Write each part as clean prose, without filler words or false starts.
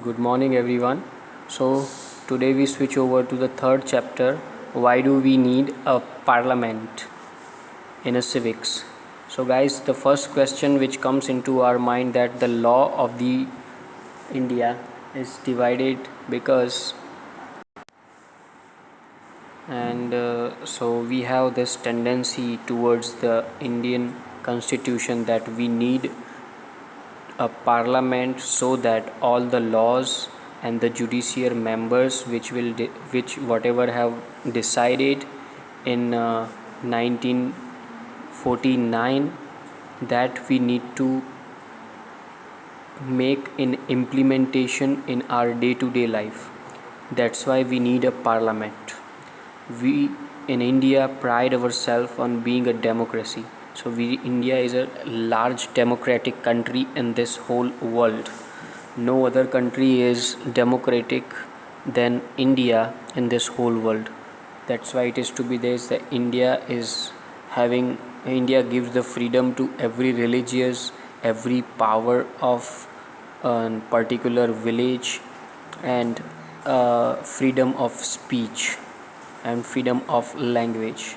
Good morning, everyone. So, today we switch over to the third chapter. Why do we need a parliament in a civics? So, guys, the first question which comes into our mind that the law of the India is divided because and so we have this tendency towards the Indian constitution that we need a parliament so that all the laws and the judiciary members which whatever have decided in 1949 that we need to make in implementation in our day to day life. That's why we need a parliament. We in India pride ourselves on being a democracy. So India is a large democratic country in this whole world. No other country is democratic than India in this whole world. That's why it is to be there that India gives the freedom to every religious, every power of a particular village, and freedom of speech and freedom of language.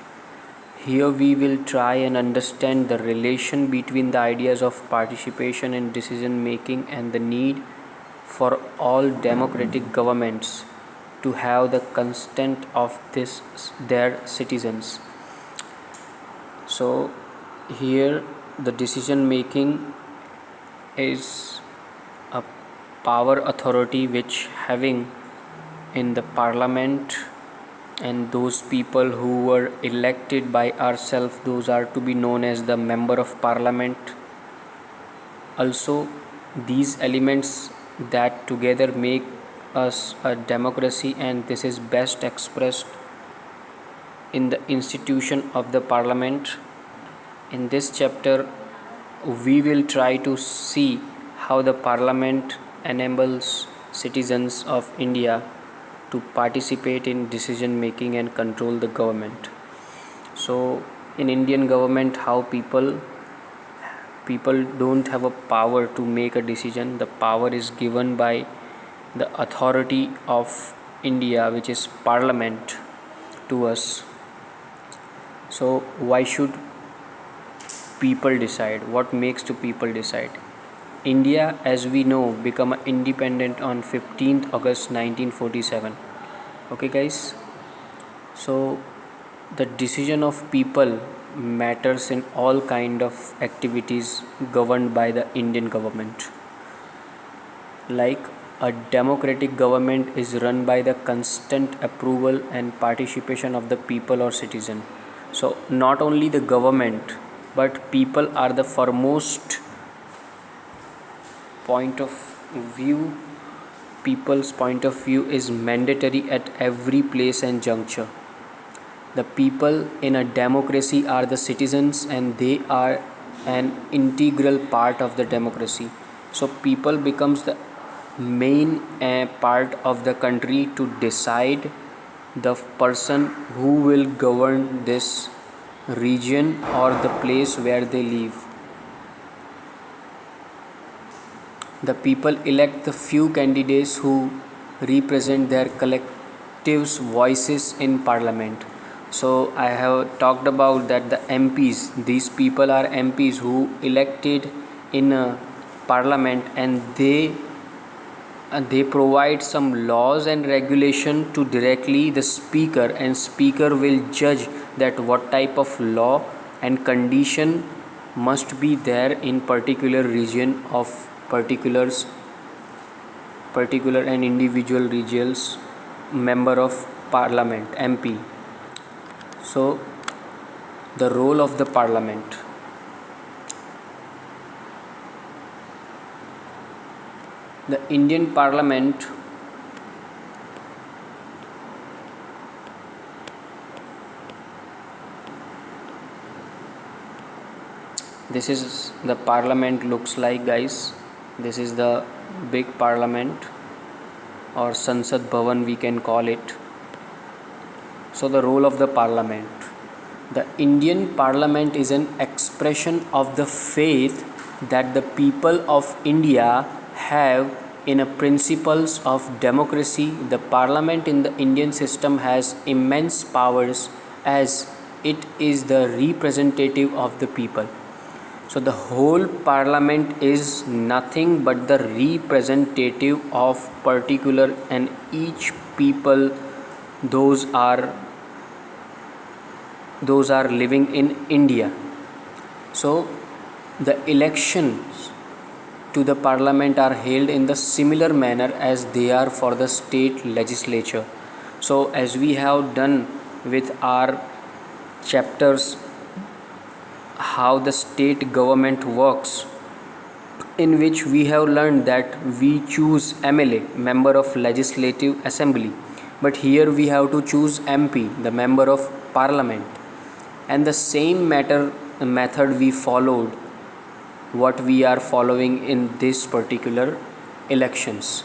Here we will try and understand the relation between the ideas of participation in decision making and the need for all democratic governments to have the consent of their citizens. So here the decision making is a power authority which having in the parliament, and those people who were elected by ourselves, those are to be known as the member of parliament. Also, these elements that together make us a democracy, and this is best expressed in the institution of the parliament. In this chapter, we will try to see how the parliament enables citizens of India to participate in decision making and control the government. So in Indian government, how people don't have a power to make a decision. The power is given by the authority of India, which is parliament, to us. So why should people decide? What makes the people decide? India, as we know, became independent on 15th August 1947. Okay, guys. So the decision of people matters in all kind of activities governed by the Indian government. Like a democratic government is run by the constant approval and participation of the people or citizen. So not only the government, but people are the foremost point of view. People's point of view is mandatory at every place and juncture. The people in a democracy are the citizens, and they are an integral part of the democracy. So people becomes the main part of the country to decide the person who will govern this region or the place where they live. The people elect the few candidates who represent their collectives' voices in parliament. So I have talked about that the MPs, these people are MPs who elected in a parliament, and they provide some laws and regulation to directly the speaker, and speaker will judge that what type of law and condition must be there in particular region of particular and individual regions member of parliament, MP. So the role of the parliament. The Indian parliament this is the parliament looks like, guys. This is the big parliament, or Sansad Bhavan we can call it. So the role of the parliament. The Indian parliament is an expression of the faith that the people of India have in a principles of democracy, the parliament in the Indian system has immense powers as it is the representative of the people. So the whole parliament is nothing but the representative of particular and each people, those are living in India. So the elections to the parliament are held in the similar manner as they are for the state legislature. So as we have done with our chapters how the state government works, in which we have learned that we choose MLA, member of legislative assembly, but here we have to choose MP, the member of parliament, and the same method we followed what we are following in this particular elections.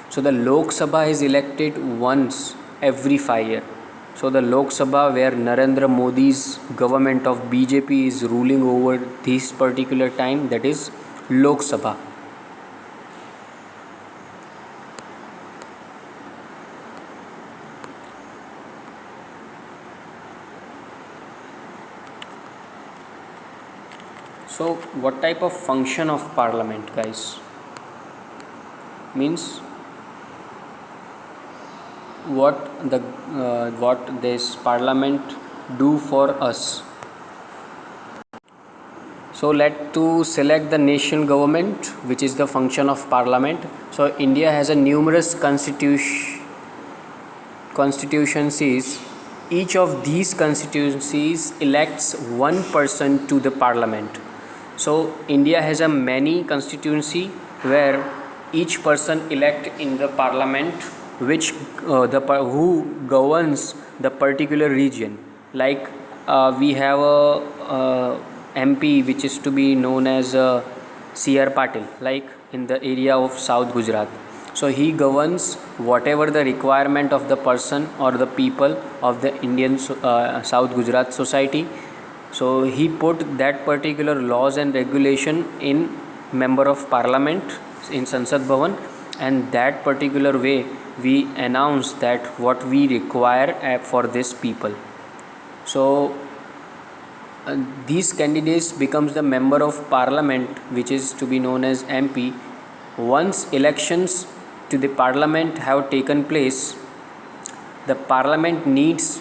So the Lok Sabha is elected once every 5 years. So the Lok Sabha, where Narendra Modi's government of BJP is ruling over this particular time, that is Lok Sabha. So what type of function of parliament, guys? Means what this parliament do for us. So let to select the national government, which is the function of parliament. So India has a numerous constituencies. Each of these constituencies elects one person to the parliament. So India has a many constituency where each person elect in the parliament which who governs the particular region. Like we have a MP which is to be known as C.R. Patil, like in the area of South Gujarat. So he governs whatever the requirement of the person or the people of the Indian South Gujarat society. So he put that particular laws and regulation in member of parliament in Sansad Bhavan, and that particular way we announce that what we require for this people. So these candidates becomes the member of parliament, which is to be known as MP. Once elections to the parliament have taken place, the parliament needs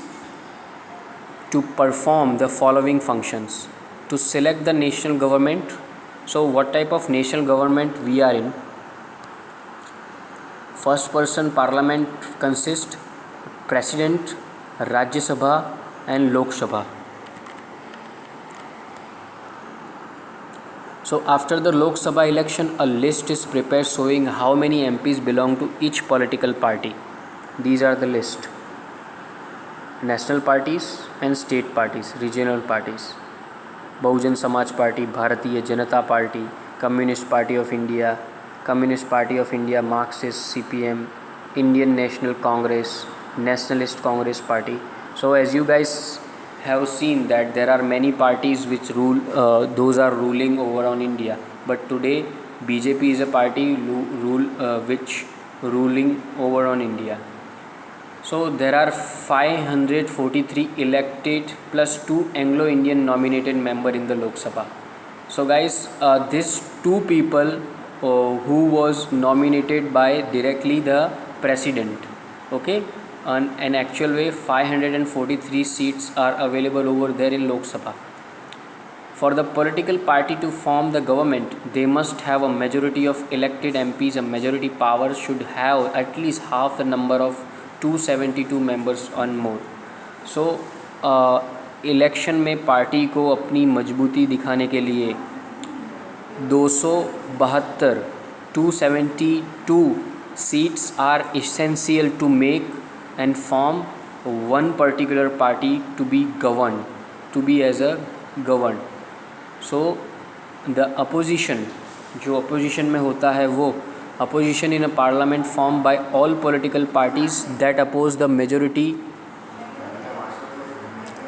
to perform the following functions: to select the national government. So what type of national government we are in? First person parliament consists president, Rajya Sabha and Lok Sabha. So after the Lok Sabha election, a list is prepared showing how many MPs belong to each political party. These are the list: national parties and state parties, regional parties. Bahujan Samaj Party, Bharatiya Janata Party, Communist Party of India, Marxist, CPM, Indian National Congress, Nationalist Congress Party. So as you guys have seen that there are many parties which rule, those are ruling over on India. But today BJP is a party which ruling over on India. So there are 543 elected plus 2 Anglo-Indian nominated member in the Lok Sabha. So guys, these two people who was nominated by directly the president, okay, on an actual way 543 seats are available over there in Lok Sabha. For the political party to form the government, they must have a majority of elected MPs. A majority power should have at least half the number of 272 members and more. So election में party को अपनी मजबूती दिखाने के लिए 272 272 seats are essential to make and form one particular party to be governed, to be as a governed. So the opposition, जो opposition में होता है वो opposition in a parliament formed by all political parties that oppose the majority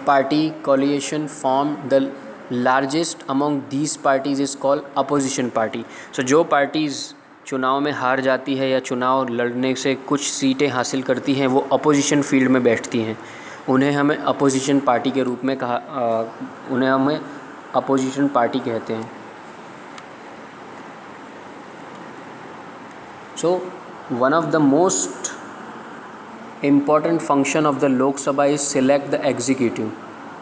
party coalition formed. The largest among these parties is called opposition party. So जो parties चुनाव में हार जाती है या चुनाव लड़ने से कुछ सीटें हासिल करती हैं, वो अपोजिशन फील्ड में बैठती हैं, उन्हें हमें अपोजिशन पार्टी के रूप में उन्हें हमें अपोजिशन पार्टी कहते हैं। So one of the most important function of the Lok Sabha is select the executive.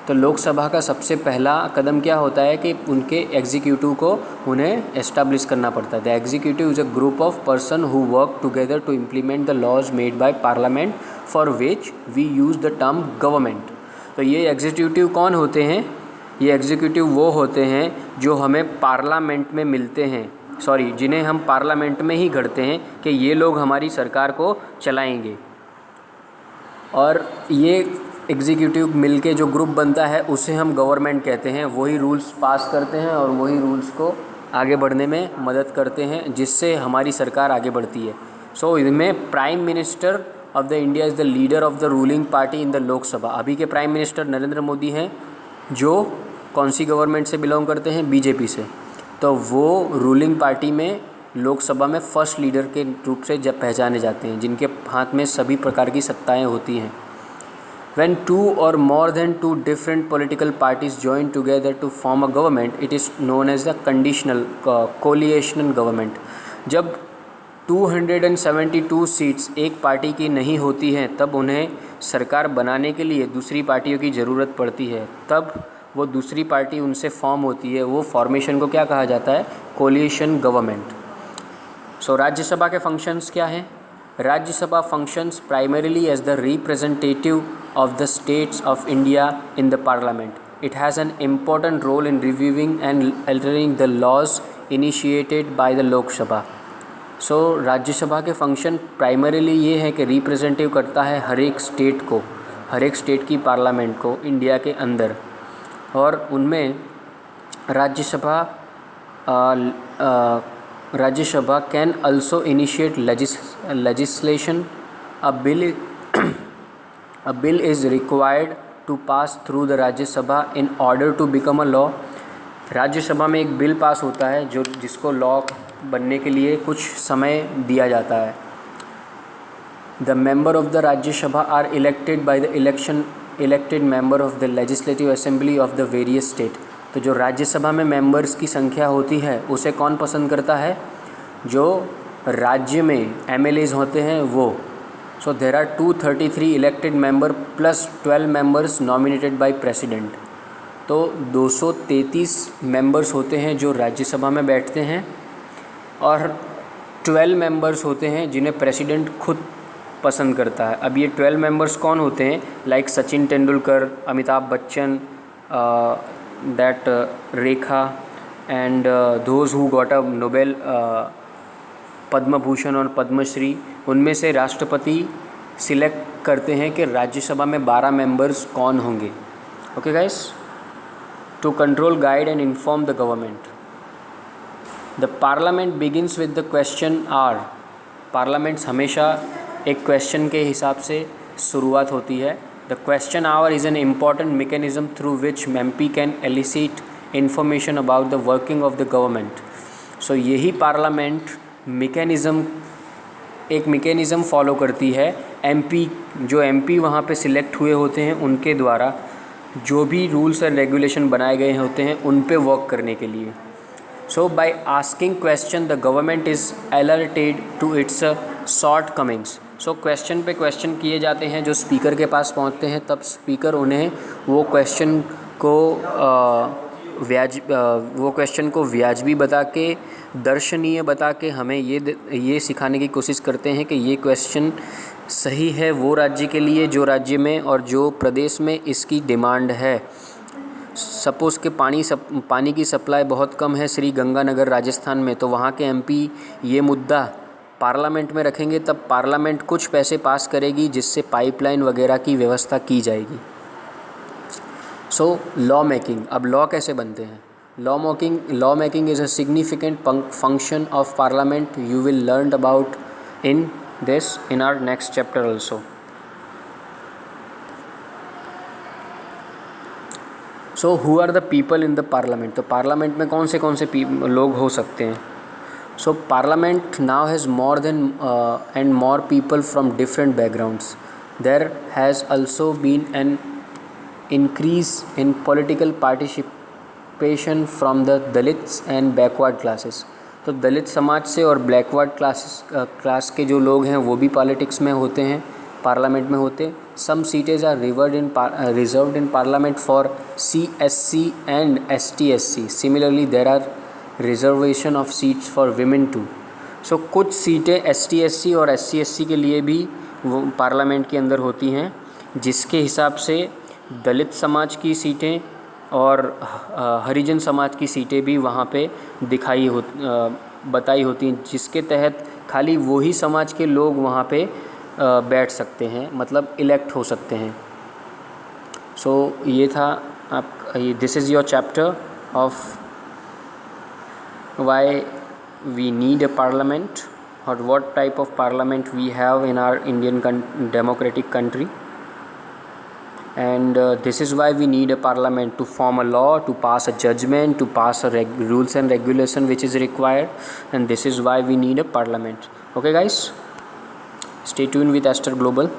तो लोकसभा का सबसे पहला कदम क्या होता है कि उनके एग्जीक्यूटिव को उन्हें एस्टैब्लिश करना पड़ता है। The executive is a group of person who work together to implement the laws made by parliament for which we use the term government. तो ये एग्जीक्यूटिव कौन होते हैं? ये एग्जीक्यूटिव वो होते हैं जो हमें पार्लियामेंट में मिलते हैं, जिन्हें हम पार्लियामेंट में ही गढ़ते हैं कि ये लोग हमारी सरकार को चलाएंगे। और ये एग्जीक्यूटिव मिलके जो ग्रुप बनता है उसे हम गवर्नमेंट कहते हैं। वही रूल्स पास करते हैं और वही रूल्स को आगे बढ़ने में मदद करते हैं, जिससे हमारी सरकार आगे बढ़ती है। सो इनमें prime minister of the India is the leader of the ruling party in the Lok Sabha. अभी के प्राइम मिनिस्टर नरेंद्र मोदी हैं, जो कौन सी गवर्नमेंट से बिलोंग करते हैं? बीजेपी से। तो वो रूलिंग पार्टी में लोकसभा में फर्स्ट लीडर के रूप से जब पहचाने जाते हैं, जिनके हाथ में सभी प्रकार की सत्ताएं होती हैं। When two or more than two different political parties join together to form a government, it is known as the conditional coalition government. जब 272 सीट्स एक पार्टी की नहीं होती हैं, तब उन्हें सरकार बनाने के लिए दूसरी पार्टियों की ज़रूरत पड़ती है। तब वो दूसरी पार्टी उनसे फॉर्म होती है। वो फॉर्मेशन को क्या कहा जाता है? Coalition government. सो राज्यसभा के फंक्शंस क्या हैं? Rajya Sabha functions primarily as the representative of the states of India in the parliament. It has an important role in reviewing and altering the laws initiated by the Lok Sabha. So Rajya Sabha के function primarily ये है कि representative करता है हर एक state को, हर एक state की पार्लियामेंट को इंडिया के अंदर। और उनमें Rajya Sabha can also initiate legislation. A bill is required to pass through the Rajya Sabha in order to become a law. Rajya Sabha में एक बिल पास होता है जिसको लॉ बनने के लिए कुछ समय दिया जाता है। The member of the Rajya Sabha are elected by the elected member of the legislative assembly of the various state. तो जो राज्यसभा में मेंबर्स की संख्या होती है उसे कौन पसंद करता है? जो राज्य में MLAs होते हैं वो। So there are 233 elected member plus 12 members nominated by president. तो 233 मेंबर्स होते हैं जो राज्यसभा में बैठते हैं, और 12 मेंबर्स होते हैं जिन्हें प्रेसिडेंट खुद पसंद करता है। अब ये 12 मेंबर्स कौन होते हैं? Like Sachin Tendulkar, Amitabh Bachchan, that Rekha and those who got a Nobel Padma Bhushan और पद्मश्री। उनमें से राष्ट्रपति सिलेक्ट करते हैं कि राज्यसभा में 12 मेंबर्स कौन होंगे। Okay guys, to control, guide and inform the government. The parliament begins with the question hour. Parliaments हमेशा एक क्वेश्चन के हिसाब से शुरुआत होती है। The question hour is an important mechanism through which MP can elicit information about the working of the government. So यही parliament एक मैकेनिज़्म फॉलो करती है। जो MP वहाँ पे सिलेक्ट हुए होते हैं उनके द्वारा जो भी रूल्स एंड रेगुलेशन बनाए गए होते हैं उन पे वर्क करने के लिए। So by asking question the government is alerted to its shortcomings. So question पे क्वेश्चन किए जाते हैं, जो स्पीकर के पास पहुंचते हैं तब स्पीकर उन्हें वो क्वेश्चन को व्याजबी बता के, दर्शनीय बता के हमें ये सिखाने की कोशिश करते हैं कि ये क्वेश्चन सही है वो राज्य के लिए जो राज्य में और जो प्रदेश में इसकी डिमांड है। सपोज़ के पानी की सप्लाई बहुत कम है श्री गंगानगर राजस्थान में, तो वहाँ के MP ये मुद्दा पार्लियामेंट में रखेंगे, तब पार्लियामेंट कुछ पैसे पास करेगी जिससे पाइपलाइन वगैरह की व्यवस्था की जाएगी। So law making. अब लॉ कैसे बनते हैं? Law making is a significant function of parliament. You will learn about in our next chapter also. So who are the people in the parliament? तो पार्लियामेंट में कौन से लोग हो सकते हैं? So parliament now has more than and more people from different backgrounds. There has also been an increase in political participation from the Dalits and backward classes. तो दलित समाज से और बैकवर्ड क्लास के जो लोग हैं वो भी पॉलिटिक्स में होते हैं, पार्लियामेंट में होते. Some seats are reserved in parliament for CSC and ST/SC. Similarly there are reservation of seats for women too. So कुछ सीटें ST/SC और SC/SC के लिए भी वो पार्लियामेंट के अंदर होती हैं, जिसके हिसाब से दलित समाज की सीटें और हरिजन समाज की सीटें भी वहाँ पे बताई होती हैं, जिसके तहत खाली वही समाज के लोग वहाँ पे बैठ सकते हैं, मतलब इलेक्ट हो सकते हैं. सो ये था this is your chapter of why we need a parliament और what type of parliament we have in our Indian democratic country. And this is why we need a parliament to form a law, to pass a judgment, to pass a rules and regulation which is required, and this is why we need a parliament. Okay guys, stay tuned with Aster Global.